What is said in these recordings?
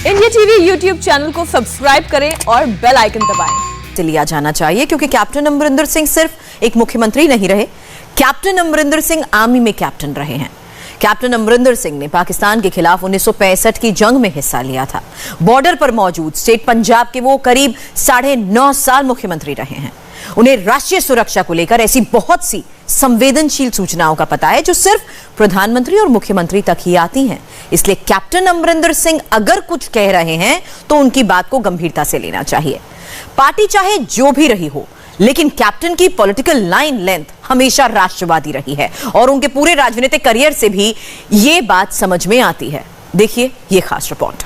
India TV YouTube channel को subscribe करें और बेल आइकन दबाएं। लिया जाना चाहिए क्योंकि कैप्टन अमरिंदर सिंह सिर्फ एक मुख्यमंत्री नहीं रहे, कैप्टन अमरिंदर सिंह आर्मी में कैप्टन रहे हैं। कैप्टन अमरिंदर सिंह ने पाकिस्तान के खिलाफ 1965 की जंग में हिस्सा लिया था। बॉर्डर पर मौजूद स्टेट पंजाब के वो करीब 9.5 साल मुख्यमंत्री रहे हैं। उन्हें राष्ट्रीय सुरक्षा को लेकर ऐसी बहुत सी संवेदनशील सूचनाओं का पता है जो सिर्फ प्रधानमंत्री और मुख्यमंत्री तक ही आती हैं। इसलिए कैप्टन अमरिंदर सिंह अगर कुछ कह रहे हैं तो उनकी बात को गंभीरता से लेना चाहिए। पार्टी चाहे जो भी रही हो, लेकिन कैप्टन की पॉलिटिकल लाइन लेंथ हमेशा राष्ट्रवादी रही है और उनके पूरे राजनीतिक करियर से भी यह बात समझ में आती है। देखिए यह खास रिपोर्ट।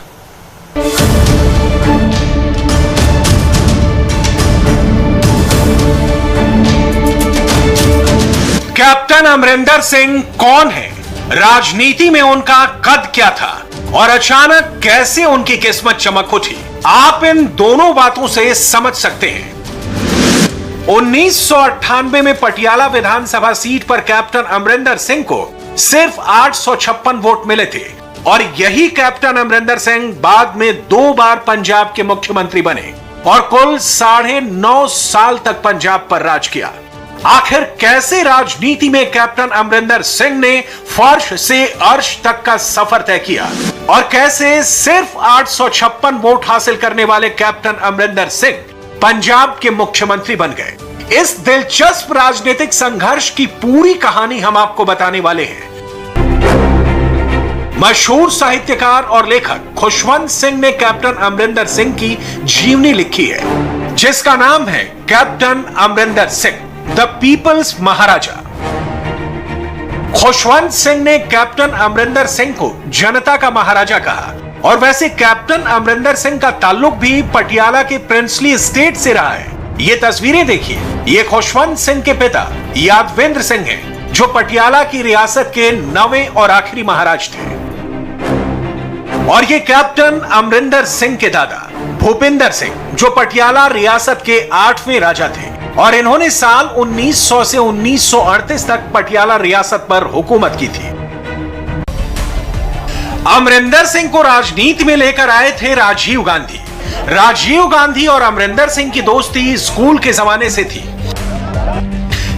कैप्टन अमरिंदर सिंह कौन है, राजनीति में उनका कद क्या था और अचानक कैसे उनकी किस्मत चमक उठी, आप इन दोनों बातों से समझ सकते हैं। 1998 में पटियाला विधानसभा सीट पर कैप्टन अमरिंदर सिंह को सिर्फ 856 वोट मिले थे और यही कैप्टन अमरिंदर सिंह बाद में 2 बार पंजाब के मुख्यमंत्री बने और कुल 9.5 साल तक पंजाब पर राज किया। आखिर कैसे राजनीति में कैप्टन अमरिंदर सिंह ने फर्श से अर्श तक का सफर तय किया और कैसे सिर्फ 856 वोट हासिल करने वाले कैप्टन अमरिंदर सिंह पंजाब के मुख्यमंत्री बन गए। इस दिलचस्प राजनीतिक संघर्ष की पूरी कहानी हम आपको बताने वाले हैं। मशहूर साहित्यकार और लेखक खुशवंत सिंह ने कैप्टन अमरिंदर सिंह की जीवनी लिखी है, जिसका नाम है captain Amarinder Singh the people's maharaja. Khushwant Singh ने कैप्टन अमरिंदर सिंह को जनता का महाराजा कहा और वैसे कैप्टन अमरिंदर सिंह का ताल्लुक भी पटियाला के प्रिंसली स्टेट से रहा है। ये तस्वीरें देखिए, ये खुशवंत सिंह के पिता यादवेंद्र सिंह हैं, जो पटियाला की रियासत के 9वें और आखिरी महाराज थे और ये कैप्टन अमरिंदर सिंह के दादा भूपिंदर सिंह, जो पटियाला रियासत के 8वें राजा थे और इन्होंने साल 1900 से 1938 तक पटियाला रियासत पर हुकूमत की थी। अमरिंदर सिंह को राजनीति में लेकर आए थे राजीव गांधी। राजीव गांधी और अमरिंदर सिंह की दोस्ती स्कूल के जमाने से थी।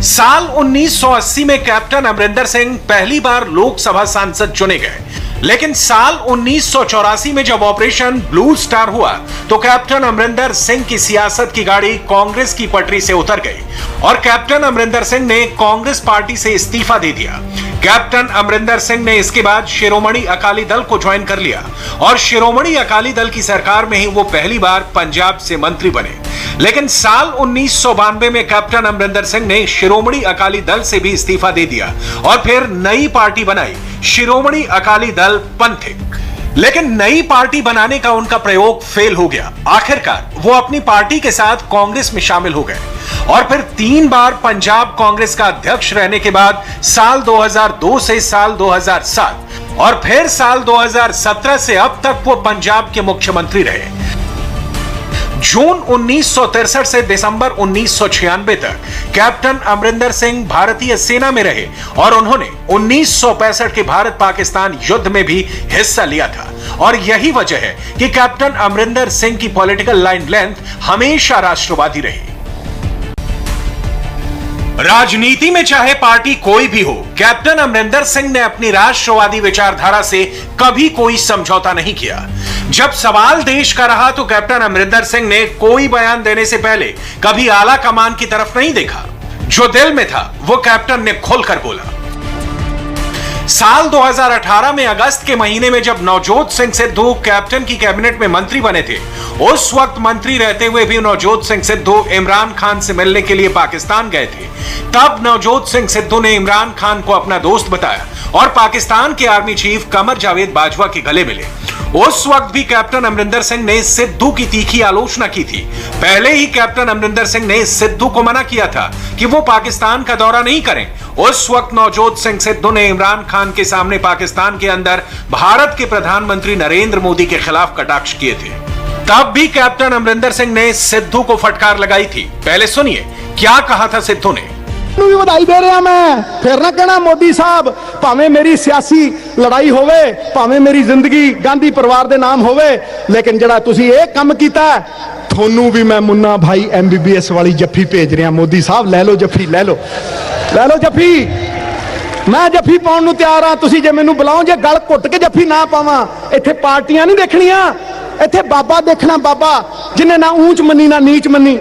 साल 1980 में कैप्टन अमरिंदर सिंह पहली बार लोकसभा सांसद चुने गए, लेकिन साल 1984 में जब ऑपरेशन ब्लू स्टार हुआ तो कैप्टन अमरिंदर सिंह की सियासत की गाड़ी कांग्रेस की पटरी से उतर गई और कैप्टन अमरिंदर सिंह ने कांग्रेस पार्टी से इस्तीफा दे दिया। कैप्टन अमरिंदर सिंह ने इसके बाद शिरोमणि अकाली दल को ज्वाइन कर लिया और शिरोमणि अकाली दल की सरकार में ही वो पहली बार पंजाब से मंत्री बने। लेकिन साल 1992 में कैप्टन अमरिंदर सिंह ने शिरोमणि अकाली दल से भी इस्तीफा दे दिया और फिर नई पार्टी बनाई, शिरोमणि अकाली दल पंथिक। लेकिन नई पार्टी बनाने का उनका प्रयोग फेल हो गया। आखिरकार वो अपनी पार्टी के साथ कांग्रेस में शामिल हो गए और फिर 3 बार पंजाब कांग्रेस का अध्यक्ष रहने के बाद साल 2002 से साल 2007 और फिर साल 2017 से अब तक वो पंजाब के मुख्यमंत्री रहे। जून 1963 से दिसंबर 1996 तक कैप्टन अमरिंदर सिंह भारतीय सेना में रहे और उन्होंने 1965 के भारत पाकिस्तान युद्ध में भी हिस्सा लिया था और यही वजह है कि कैप्टन अमरिंदर सिंह की पॉलिटिकल लाइन लेंथ हमेशा राष्ट्रवादी रही। राजनीति में चाहे पार्टी कोई भी हो, कैप्टन अमरिंदर सिंह ने अपनी राष्ट्रवादी विचारधारा से कभी कोई समझौता नहीं किया। जब सवाल देश का रहा तो कैप्टन अमरिंदर सिंह ने कोई बयान देने से पहले कभी आला कमान की तरफ नहीं देखा। जो दिल में था वो कैप्टन ने खोलकर बोला। साल 2018 में अगस्त के महीने में जब नवजोत सिंह सिद्धू कैप्टन की कैबिनेट में मंत्री बने थे, उस वक्त मंत्री रहते हुए भी नवजोत सिंह सिद्धू इमरान खान से मिलने के लिए पाकिस्तान गए थे। तब नवजोत सिंह सिद्धू ने इमरान खान को अपना दोस्त बताया और पाकिस्तान के आर्मी चीफ कमर जावेद बाजवा के गले मिले। उस वक्त भी कैप्टन अमरिंदर सिंह ने सिद्धू की तीखी आलोचना की थी। पहले ही कैप्टन अमरिंदर सिंह ने सिद्धू को मना किया था कि वो पाकिस्तान का दौरा नहीं करें। उस वक्त नवजोत सिंह सिद्धू ने इमरान खान के सामने पाकिस्तान के अंदर भारत के प्रधानमंत्री नरेंद्र मोदी के खिलाफ कटाक्ष किए थे। तब भी कैप्टन अमरिंदर सिंह ने सिद्धू को फटकार लगाई थी। पहले सुनिए क्या कहा था सिद्धू ने। भी बधाई दे रहा मैं, फिर ना कहना मोदी साहब ਭਾਵੇਂ ਮੇਰੀ ਸਿਆਸੀ ਲੜਾਈ ਹੋਵੇ, ਭਾਵੇਂ ਮੇਰੀ ਜ਼ਿੰਦਗੀ ਗਾਂਧੀ ਪਰਿਵਾਰ ਦੇ ਨਾਮ ਹੋਵੇ, ਲੇਕਿਨ ਜਿਹੜਾ ਤੁਸੀਂ ਇਹ ਕੰਮ ਕੀਤਾ, ਤੁਹਾਨੂੰ ਵੀ ਮੈਂ ਮੁੰਨਾ ਭਾਈ MBBS ਵਾਲੀ ਜੱਫੀ ਭੇਜ ਰਿਹਾ। ਮੋਦੀ ਸਾਹਿਬ ਲੈ ਲਓ ਜੱਫੀ, ਲੈ ਲਓ ਜੱਫੀ। ਮੈਂ ਜੱਫੀ ਪਾਉਣ ਨੂੰ ਤਿਆਰ ਹਾਂ। ਤੁਸੀਂ ਜੇ ਮੈਨੂੰ ਬੁਲਾਓ, ਜੇ ਗਲ ਘੁੱਟ ਕੇ ਜੱਫੀ ਨਾ ਪਾਵਾਂ, ਇੱਥੇ ਪਾਰਟੀਆਂ ਨਹੀਂ ਦੇਖਣੀਆਂ, ਇੱਥੇ ਬਾਬਾ ਦੇਖਣਾ। ਬਾਬਾ ਜਿਨੇ ਨਾ ਊਂਚ ਮੰਨੀ ਨਾ ਨੀਚ ਮੰਨੀ,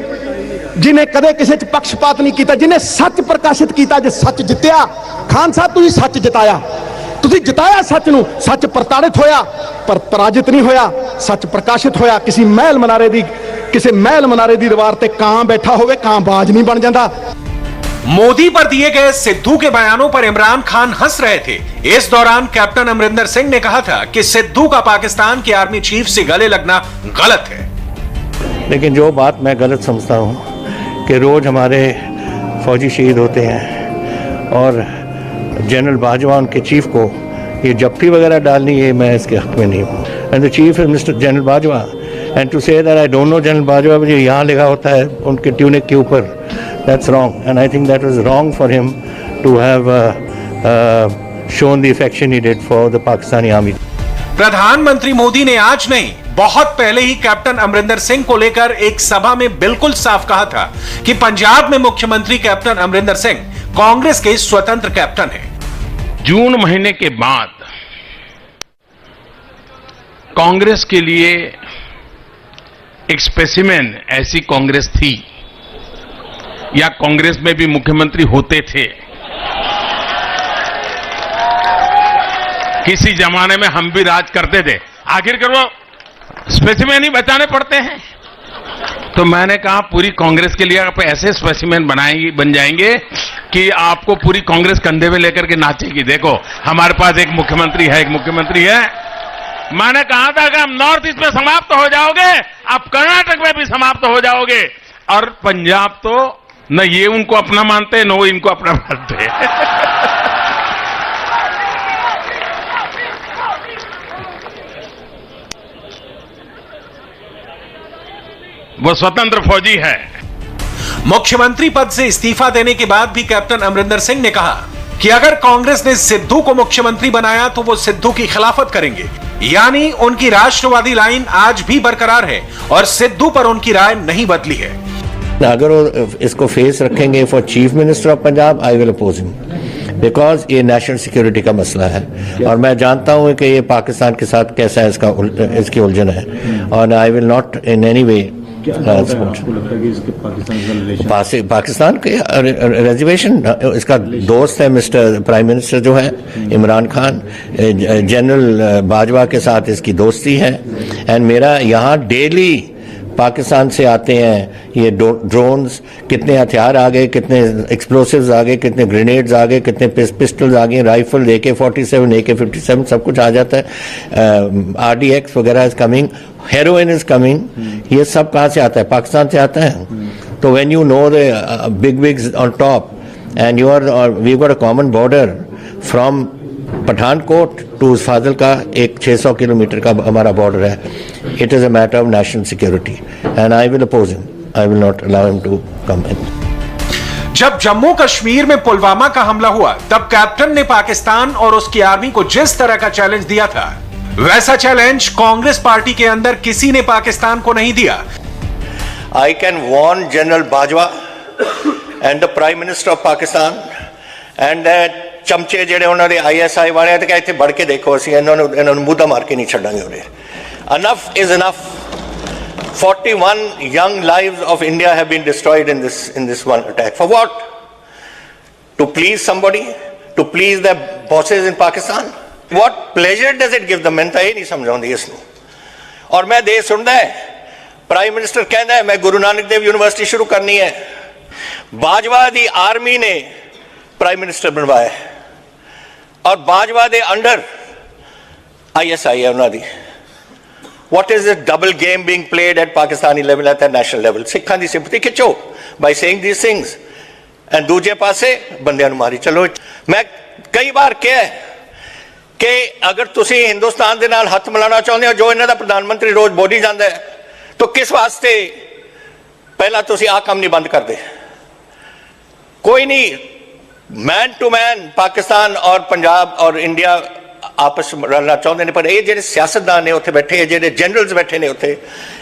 जिन्हें कदे किसी च पक्षपात नहीं किया, जिन्हें सच प्रकाशित किया, जो सच जितया। खान साहब तुसीं सच जिताया, तुसीं जिताया सच नूं। सच प्रताड़ित होया पर पराजित नहीं होया, सच प्रकाशित होया। किसी महल मनारे दी दीवार ते कां बैठा होवे, कां बाज नहीं बन जाता। मोदी पर दिए गए सिद्धू के बयानों पर इमरान खान हंस रहे थे। इस दौरान कैप्टन अमरिंदर सिंह ने कहा था कि सिद्धू का पाकिस्तान के आर्मी चीफ से गले लगना गलत है। लेकिन जो बात मैं गलत समझता हूं कि रोज़ हमारे फौजी शहीद होते हैं और जनरल बाजवा उनके चीफ को ये जप्फी वगैरह डालनी, ये मैं इसके हक में नहीं हूँ। And the chief is mister general Bajwa, and to say that I don't know general Bajwa, मुझे यहाँ लिखा होता है उनके ट्यूनिक के ऊपर, that's wrong. And I think that was wrong for him to have shown the affection he did for the Pakistani army. प्रधानमंत्री मोदी ने आज नहीं, बहुत पहले ही कैप्टन अमरिंदर सिंह को लेकर एक सभा में बिल्कुल साफ कहा था कि पंजाब में मुख्यमंत्री कैप्टन अमरिंदर सिंह कांग्रेस के स्वतंत्र कैप्टन हैं। जून महीने के बाद कांग्रेस के लिए एक स्पेसिमेन ऐसी कांग्रेस थी, या कांग्रेस में भी मुख्यमंत्री होते थे। किसी जमाने में हम भी राज करते थे, आखिरकार वो स्पेसिमेन ही बचाने पड़ते हैं। तो मैंने कहा पूरी कांग्रेस के लिए आप ऐसे स्पेसिमेन बन जाएंगे कि आपको पूरी कांग्रेस कंधे में लेकर के नाचेगी। देखो हमारे पास एक मुख्यमंत्री है। मैंने कहा था कि हम नॉर्थ ईस्ट में समाप्त हो जाओगे, आप कर्नाटक में भी समाप्त हो जाओगे, और पंजाब तो न ये उनको अपना मानते न वो इनको अपना मानते। वो स्वतंत्र फौजी है। मुख्यमंत्री पद से इस्तीफा देने के बाद भी कैप्टन अमरिंदर सिंह ने कहा कि अगर कांग्रेस ने सिद्धू को मुख्यमंत्री बनाया तो वो सिद्धू की खिलाफत करेंगे। यानी उनकी राष्ट्रवादी लाइन आज भी बरकरार है और सिद्धू पर उनकी राय नहीं बदली है। अगर वो इसको फेस रखेंगे for chief minister of Punjab, I will oppose him, because ये नेशनल सिक्योरिटी का मसला है और मैं जानता हूं कि ये पाकिस्तान के साथ कैसा है, इसकी उलझन है, और आई will not in any way Pakistan के रिजर्वेशन। इसका दोस्त है मिस्टर प्राइम मिनिस्टर जो है इमरान खान, जनरल बाजवा के साथ इसकी दोस्ती है। एंड मेरा यहाँ डेली पाकिस्तान से आते हैं ये ड्रोन्स, कितने हथियार आ गए, कितने एक्सप्लोसिव्स आ गए, कितने ग्रेनेड्स आ गए, कितने पिस्टल्स आ गए, राइफल, AK-47, AK-57 सब कुछ आ जाता है। RDX वगैरह is coming, heroin is coming, ये सब कहाँ से आता है? पाकिस्तान से आता है। तो when you know the big wigs on top and you are we got a common border from Pathankot to Fazilka एक 600 किलोमीटर का हमारा बॉर्डर है। It is a matter of national security and I will oppose him, I will not allow him to come in. जब जम्मू कश्मीर में पुलवामा का हमला हुआ तब कैप्टन ने पाकिस्तान और उसकी आर्मी को जिस तरह का चैलेंज दिया था, वैसा चैलेंज कांग्रेस पार्टी के अंदर किसी ने पाकिस्तान को नहीं दिया। I can warn general Bajwa and the prime minister of Pakistan and चमचे ਜਿਹੜੇ ਉਹਨਾਂ ਦੇ ISI ਵਾਲੇ ਤੇ ਇੱਥੇ ਵੜ ਕੇ ਦੇਖੋ, ਅਸੀਂ ਇਹਨਾਂ ਨੂੰ ਮੁੱਦਾ ਮਾਰ ਕੇ ਨਹੀਂ ਛੱਡਾਂਗੇ ਉਹਦੇ। Enough is enough. 41 young lives of India have been destroyed in this one attack. For what? To please somebody? To please the bosses in Pakistan? What pleasure does it give them? मैं ਤਾਂ ਇਹ ਨਹੀਂ ਸਮਝਾਉਂਦੀ ਇਸ ਨੂੰ। ਔਰ ਮੈਂ ਦੇਸ਼ ਸੁਣਦਾ ਹੈ, ਪ੍ਰਾਈਮ ਮਿਨਿਸਟਰ ਕਹਿੰਦਾ ਹੈ ਮੈਂ ਗੁਰੂ ਨਾਨਕ ਦੇਵ ਯੂਨੀਵਰਸਿਟੀ ਸ਼ੁਰੂ ਕਰਨੀ ਹੈ। ਬਾਜਵਾ ਦੀ ਆਰਮੀ ਨੇ प्राइम मिनिस्टर बनवाया और बाजवा दे अंडर ISI है उन्होंने। What is this double game being played at Pakistani level, at the national level? सिखा दी sympathy खिंचो by saying these things and दूजे पासे बंदियां मारी चलो। मैं कई बार कहा कि अगर तुसी हिंदुस्तान दे नाल हथ मिलाना चाहते हो, जो इन्हां दा प्रधानमंत्री रोज बोली जाता है, तो किस वास्ते पहला तुसी आ काम नहीं बंद करते? कोई नहीं, मैन टू मैन पाकिस्तान और पंजाब और इंडिया आपस में रलना चाहते हैं, पर ये ਜਿਹੜੇ सियासतदान ने उत्थे बैठे, ਜਿਹੜੇ जनरल्स बैठे ने उत्थे,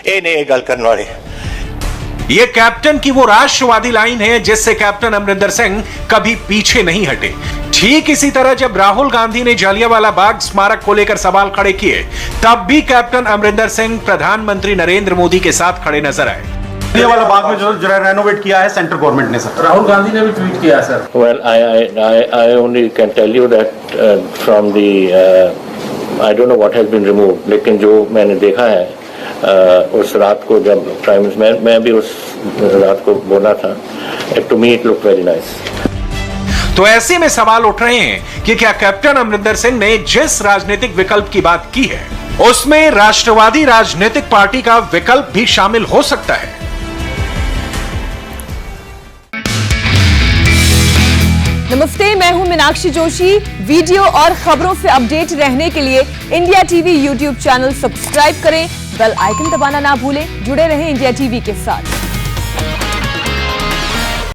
ये ने गल करने वाले। ये कैप्टन की वो राष्ट्रवादी लाइन है जिससे कैप्टन अमरिंदर सिंह कभी पीछे नहीं हटे। ठीक इसी तरह जब राहुल गांधी ने जालियांवाला बाग स्मारक को लेकर सवाल खड़े किए, तब भी कैप्टन अमरिंदर सिंह प्रधानमंत्री नरेंद्र मोदी के साथ खड़े नजर आए। जालियांवाला बाग में जो रेनोवेट किया है सेंट्रल गवर्नमेंट ने सर, राहुल गांधी ने भी ट्वीट किया sir. Well, I only can tell you that from the I don't know what has been removed, लेकिन जो मैंने देखा है उस रात को जब प्राइम मिनिस्टर, मैं भी उस रात को बोला था, to me it look very nice. तो ऐसे में सवाल उठ रहे हैं कि क्या कैप्टन अमरिंदर सिंह ने जिस राजनीतिक विकल्प की बात की है उसमें राष्ट्रवादी राजनीतिक पार्टी का विकल्प भी शामिल हो सकता है। नमस्ते, मैं हूं मीनाक्षी जोशी। वीडियो और खबरों से अपडेट रहने के लिए India TV YouTube channel subscribe करें, बेल आइकन दबाना ना भूलें। जुड़े रहें इंडिया टीवी के साथ।